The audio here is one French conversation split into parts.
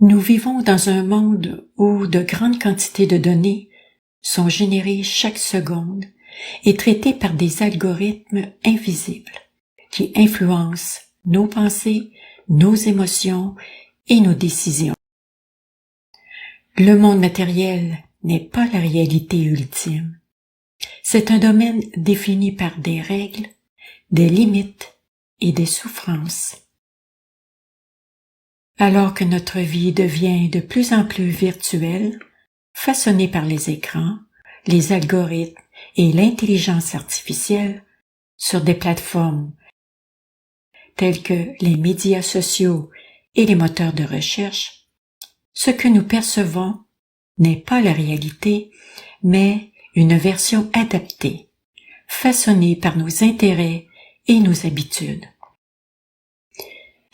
Nous vivons dans un monde où de grandes quantités de données sont générées chaque seconde et traitées par des algorithmes invisibles qui influencent nos pensées, nos émotions et nos décisions. Le monde matériel n'est pas la réalité ultime. C'est un domaine défini par des règles, des limites et des souffrances. Alors que notre vie devient de plus en plus virtuelle, façonnée par les écrans, les algorithmes et l'intelligence artificielle sur des plateformes telles que les médias sociaux et les moteurs de recherche, ce que nous percevons n'est pas la réalité, mais une version adaptée, façonnée par nos intérêts et nos habitudes.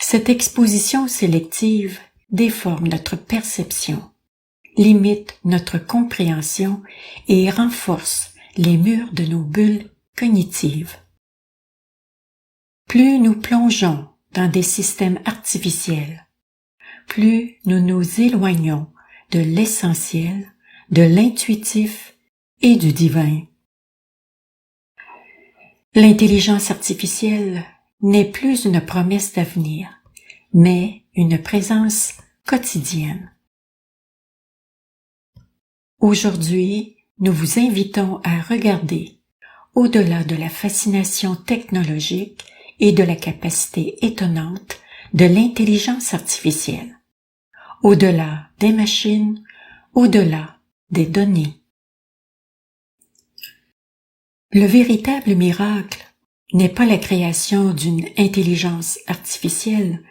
Cette exposition sélective déforme notre perception, limite notre compréhension et renforce les murs de nos bulles cognitives. Plus nous plongeons dans des systèmes artificiels, plus nous nous éloignons de l'essentiel, de l'intuitif et du divin. L'intelligence artificielle n'est plus une promesse d'avenir, mais une présence quotidienne. Aujourd'hui, nous vous invitons à regarder au-delà de la fascination technologique et de la capacité étonnante de l'intelligence artificielle, au-delà des machines, au-delà des données. Le véritable miracle n'est pas la création d'une intelligence artificielle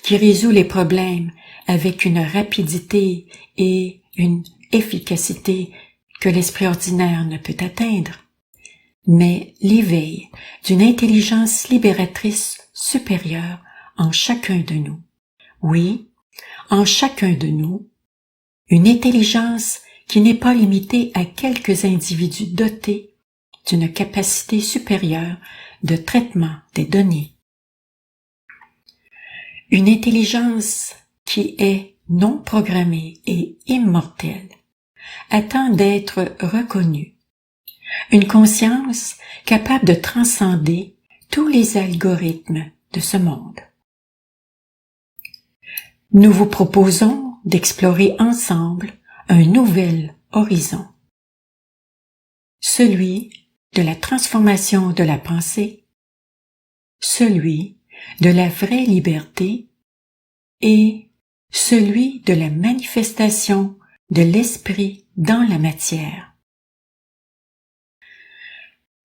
qui résout les problèmes avec une rapidité et une efficacité que l'esprit ordinaire ne peut atteindre, mais l'éveil d'une intelligence libératrice supérieure en chacun de nous. Oui, en chacun de nous, une intelligence qui n'est pas limitée à quelques individus dotés d'une capacité supérieure de traitement des données. Une intelligence qui est non programmée et immortelle, attend d'être reconnue. Une conscience capable de transcender tous les algorithmes de ce monde. Nous vous proposons d'explorer ensemble un nouvel horizon. Celui de la transformation de la pensée, celui de la vraie liberté et celui de la manifestation de l'esprit dans la matière.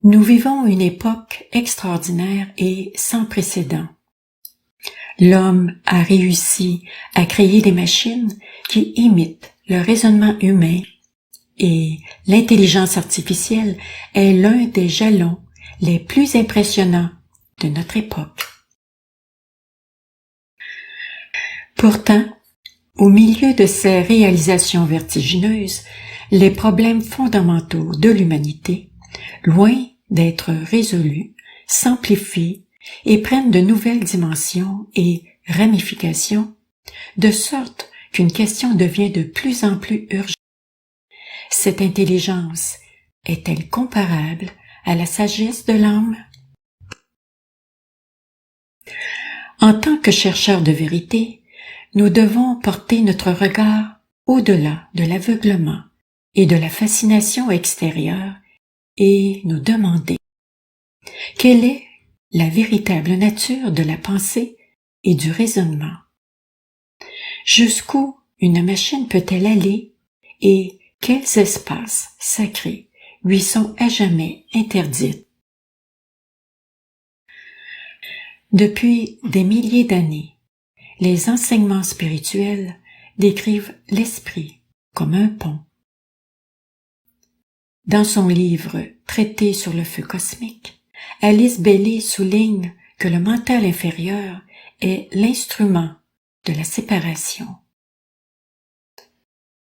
Nous vivons une époque extraordinaire et sans précédent. L'homme a réussi à créer des machines qui imitent le raisonnement humain et l'intelligence artificielle est l'un des jalons les plus impressionnants de notre époque. Pourtant, au milieu de ces réalisations vertigineuses, les problèmes fondamentaux de l'humanité, loin d'être résolus, s'amplifient et prennent de nouvelles dimensions et ramifications, de sorte qu'une question devient de plus en plus urgente. Cette intelligence est-elle comparable à la sagesse de l'âme? En tant que chercheurs de vérité, nous devons porter notre regard au-delà de l'aveuglement et de la fascination extérieure et nous demander quelle est la véritable nature de la pensée et du raisonnement. Jusqu'où une machine peut-elle aller et quels espaces sacrés lui sont à jamais interdits? Depuis des milliers d'années, les enseignements spirituels décrivent l'esprit comme un pont. Dans son livre « Traité sur le feu cosmique », Alice Bailey souligne que le mental inférieur est l'instrument de la séparation.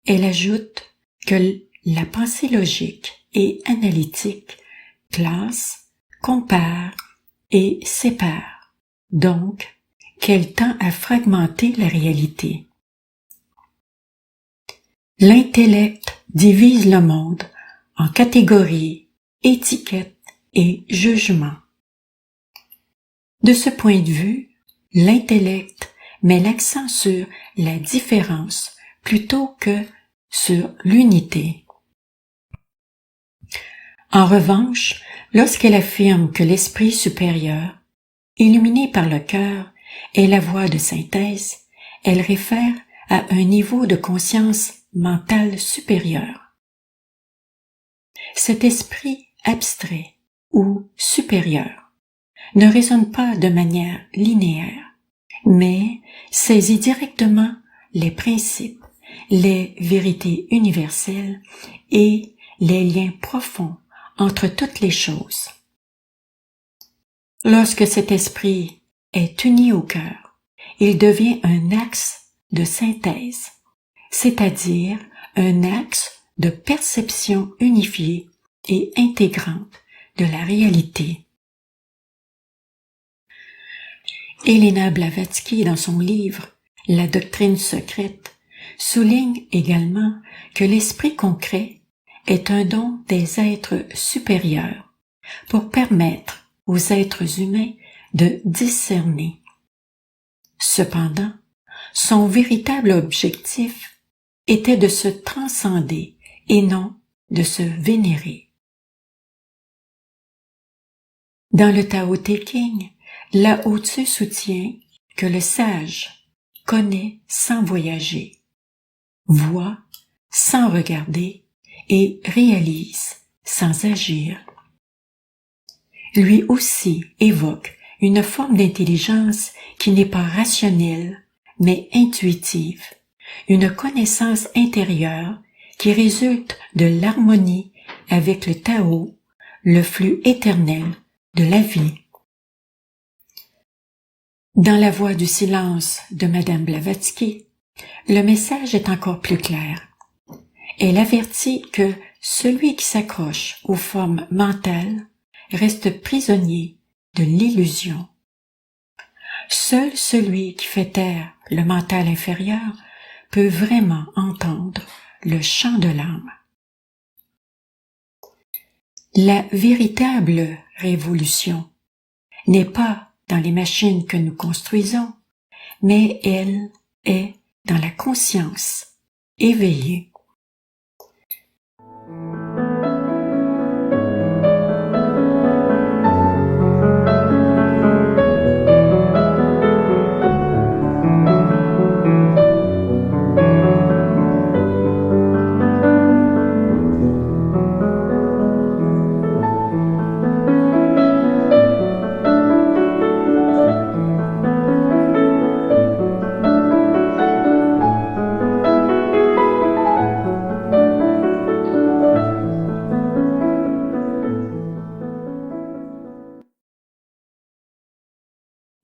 Elle ajoute que la pensée logique et analytique classe, compare et sépare, donc qu'elle tend à fragmenter la réalité. L'intellect divise le monde en catégories, étiquettes et jugements. De ce point de vue, l'intellect met l'accent sur la différence plutôt que sur l'unité. En revanche, lorsqu'elle affirme que l'esprit supérieur, illuminé par le cœur, est la voie de synthèse, elle réfère à un niveau de conscience mentale supérieur. Cet esprit abstrait ou supérieur ne raisonne pas de manière linéaire, mais saisit directement les principes, les vérités universelles et les liens profonds entre toutes les choses. Lorsque cet esprit est uni au cœur, il devient un axe de synthèse, c'est-à-dire un axe de perception unifiée et intégrante de la réalité. Elena Blavatsky, dans son livre « La doctrine secrète », souligne également que l'esprit concret est un don des êtres supérieurs pour permettre aux êtres humains de discerner. Cependant, son véritable objectif était de se transcender et non de se vénérer. Dans le Tao Te Ching, Lao Tzu soutient que le sage connaît sans voyager, voit sans regarder et réalise sans agir. Lui aussi évoque une forme d'intelligence qui n'est pas rationnelle, mais intuitive, une connaissance intérieure qui résulte de l'harmonie avec le Tao, le flux éternel de la vie. Dans La Voix du silence de Madame Blavatsky, le message est encore plus clair. Elle avertit que celui qui s'accroche aux formes mentales reste prisonnier de l'illusion. Seul celui qui fait taire le mental inférieur peut vraiment entendre le chant de l'âme. La véritable révolution n'est pas dans les machines que nous construisons, mais elle est dans la conscience éveillée.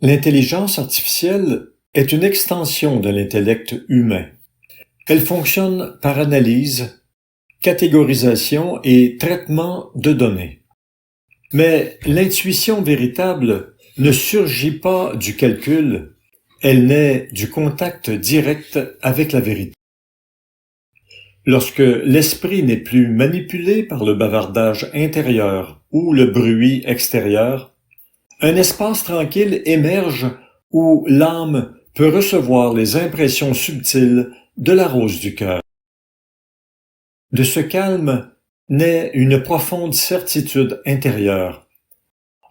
L'intelligence artificielle est une extension de l'intellect humain. Elle fonctionne par analyse, catégorisation et traitement de données. Mais l'intuition véritable ne surgit pas du calcul, elle naît du contact direct avec la vérité. Lorsque l'esprit n'est plus manipulé par le bavardage intérieur ou le bruit extérieur, un espace tranquille émerge où l'âme peut recevoir les impressions subtiles de la rose du cœur. De ce calme naît une profonde certitude intérieure,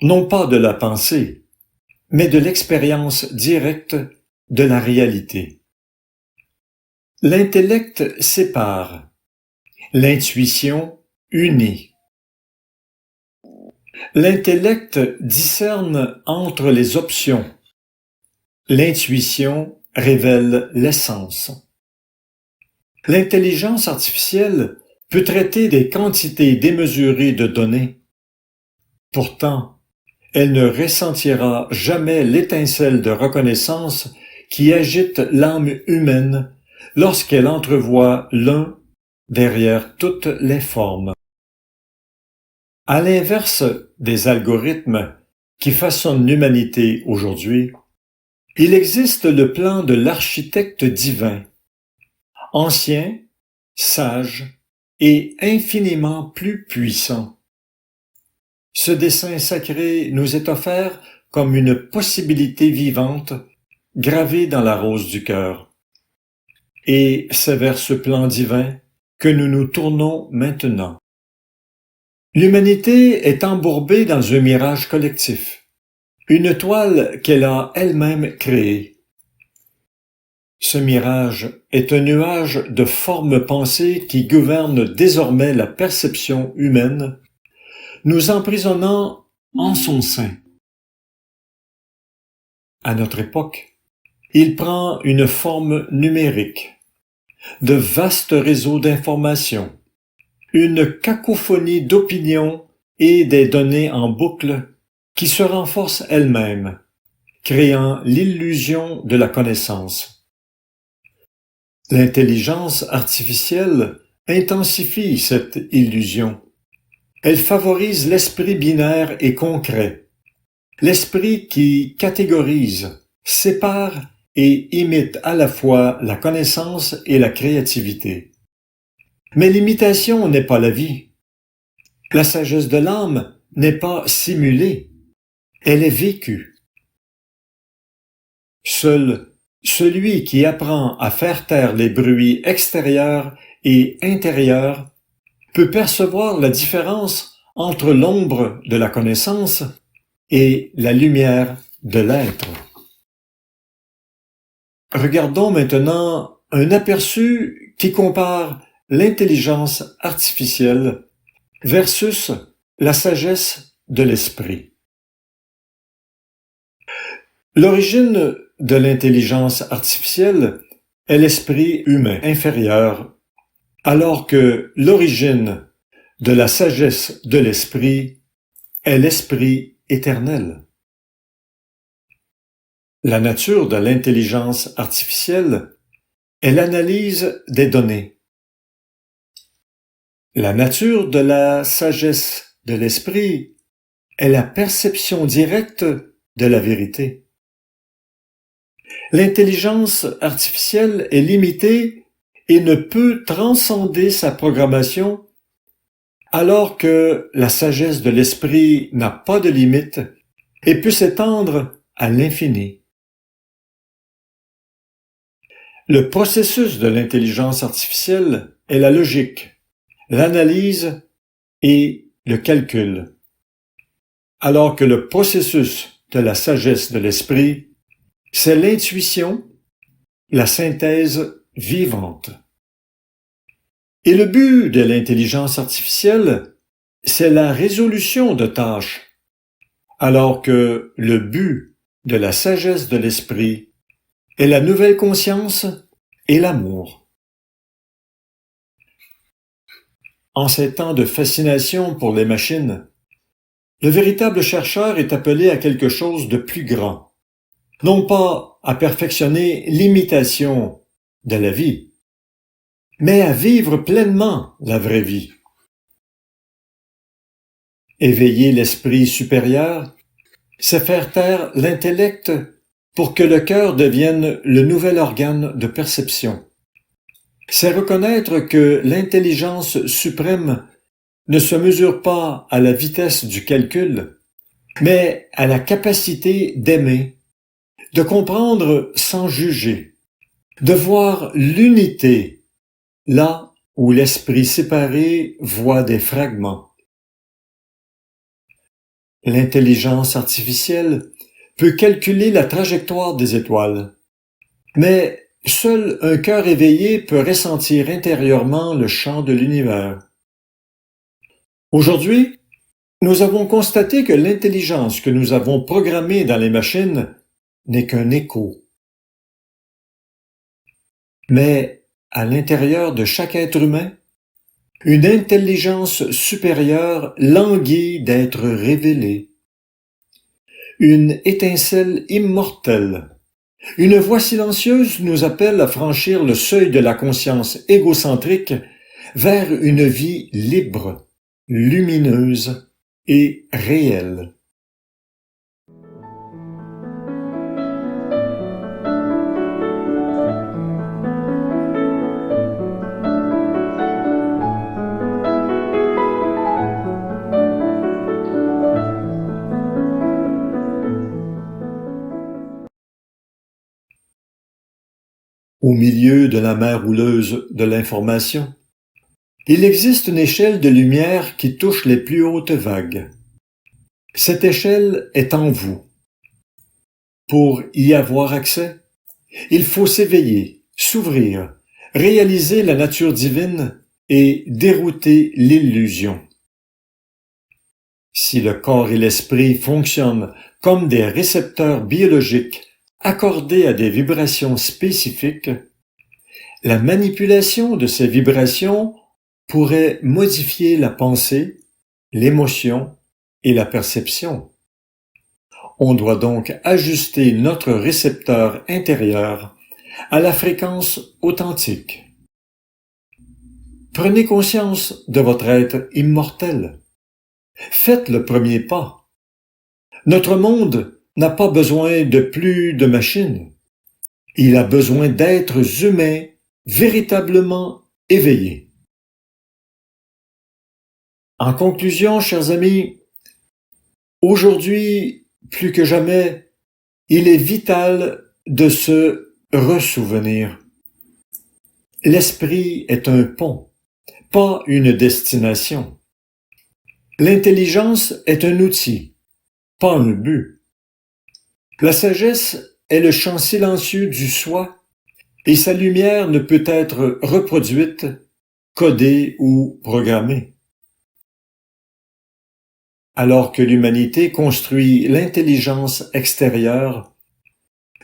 non pas de la pensée, mais de l'expérience directe de la réalité. L'intellect sépare, l'intuition unit. L'intellect discerne entre les options. L'intuition révèle l'essence. L'intelligence artificielle peut traiter des quantités démesurées de données. Pourtant, elle ne ressentira jamais l'étincelle de reconnaissance qui agite l'âme humaine lorsqu'elle entrevoit l'un derrière toutes les formes. À l'inverse des algorithmes qui façonnent l'humanité aujourd'hui, il existe le plan de l'architecte divin. Ancien, sage et infiniment plus puissant. Ce dessein sacré nous est offert comme une possibilité vivante gravée dans la rose du cœur. Et c'est vers ce plan divin que nous nous tournons maintenant. L'humanité est embourbée dans un mirage collectif, une toile qu'elle a elle-même créée. Ce mirage est un nuage de formes pensées qui gouverne désormais la perception humaine, nous emprisonnant en son sein. À notre époque, il prend une forme numérique, de vastes réseaux d'informations, une cacophonie d'opinions et des données en boucle qui se renforcent elles-mêmes, créant l'illusion de la connaissance. L'intelligence artificielle intensifie cette illusion. Elle favorise l'esprit binaire et concret, l'esprit qui catégorise, sépare et imite à la fois la connaissance et la créativité. Mais l'imitation n'est pas la vie. La sagesse de l'âme n'est pas simulée, elle est vécue. Seul celui qui apprend à faire taire les bruits extérieurs et intérieurs peut percevoir la différence entre l'ombre de la connaissance et la lumière de l'être. Regardons maintenant un aperçu qui compare l'intelligence artificielle versus la sagesse de l'esprit. L'origine de l'intelligence artificielle est l'esprit humain inférieur, alors que l'origine de la sagesse de l'esprit est l'esprit éternel. La nature de l'intelligence artificielle est l'analyse des données. La nature de la sagesse de l'esprit est la perception directe de la vérité. L'intelligence artificielle est limitée et ne peut transcender sa programmation, alors que la sagesse de l'esprit n'a pas de limite et peut s'étendre à l'infini. Le processus de l'intelligence artificielle est la logique, l'analyse et le calcul, alors que le processus de la sagesse de l'esprit, c'est l'intuition, la synthèse vivante. Et le but de l'intelligence artificielle, c'est la résolution de tâches, alors que le but de la sagesse de l'esprit est la nouvelle conscience et l'amour. En ces temps de fascination pour les machines, le véritable chercheur est appelé à quelque chose de plus grand, non pas à perfectionner l'imitation de la vie, mais à vivre pleinement la vraie vie. Éveiller l'esprit supérieur, c'est faire taire l'intellect pour que le cœur devienne le nouvel organe de perception. C'est reconnaître que l'intelligence suprême ne se mesure pas à la vitesse du calcul, mais à la capacité d'aimer, de comprendre sans juger, de voir l'unité là où l'esprit séparé voit des fragments. L'intelligence artificielle peut calculer la trajectoire des étoiles, mais seul un cœur éveillé peut ressentir intérieurement le chant de l'univers. Aujourd'hui, nous avons constaté que l'intelligence que nous avons programmée dans les machines n'est qu'un écho. Mais à l'intérieur de chaque être humain, une intelligence supérieure languit d'être révélée. Une étincelle immortelle. Une voix silencieuse nous appelle à franchir le seuil de la conscience égocentrique vers une vie libre, lumineuse et réelle. au milieu de la mer houleuse de l'information. Il existe une échelle de lumière qui touche les plus hautes vagues. Cette échelle est en vous. Pour y avoir accès, il faut s'éveiller, s'ouvrir, réaliser la nature divine et dérouter l'illusion. Si le corps et l'esprit fonctionnent comme des récepteurs biologiques accordés à des vibrations spécifiques, la manipulation de ces vibrations pourrait modifier la pensée, l'émotion et la perception. On doit donc ajuster notre récepteur intérieur à la fréquence authentique. Prenez conscience de votre être immortel. Faites le premier pas. Notre monde n'a pas besoin de plus de machines. Il a besoin d'êtres humains véritablement éveillés. En conclusion, chers amis, aujourd'hui, plus que jamais, il est vital de se ressouvenir. L'esprit est un pont, pas une destination. L'intelligence est un outil, pas un but. La sagesse est le chant silencieux du soi et sa lumière ne peut être reproduite, codée ou programmée. Alors que l'humanité construit l'intelligence extérieure,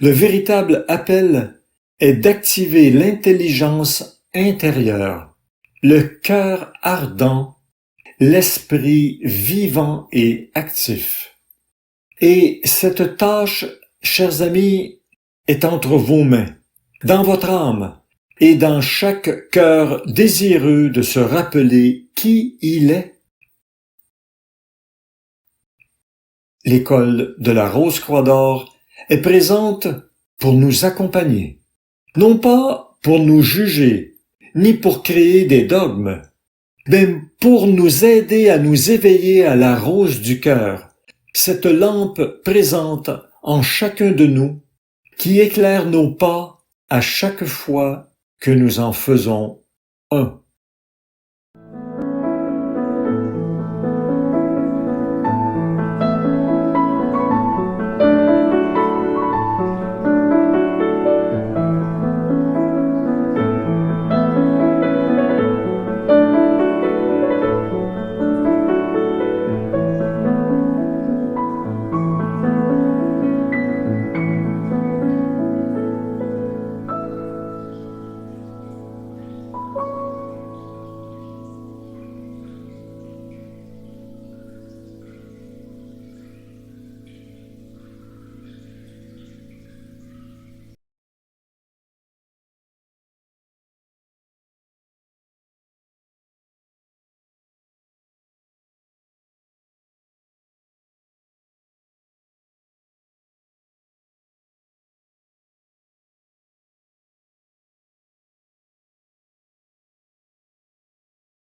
le véritable appel est d'activer l'intelligence intérieure, le cœur ardent, l'esprit vivant et actif. Et cette tâche, chers amis, est entre vos mains, dans votre âme et dans chaque cœur désireux de se rappeler qui il est. L'école de la Rose-Croix d'Or est présente pour nous accompagner, non pas pour nous juger, ni pour créer des dogmes, mais pour nous aider à nous éveiller à la rose du cœur, cette lampe présente en chacun de nous qui éclaire nos pas à chaque fois que nous en faisons un.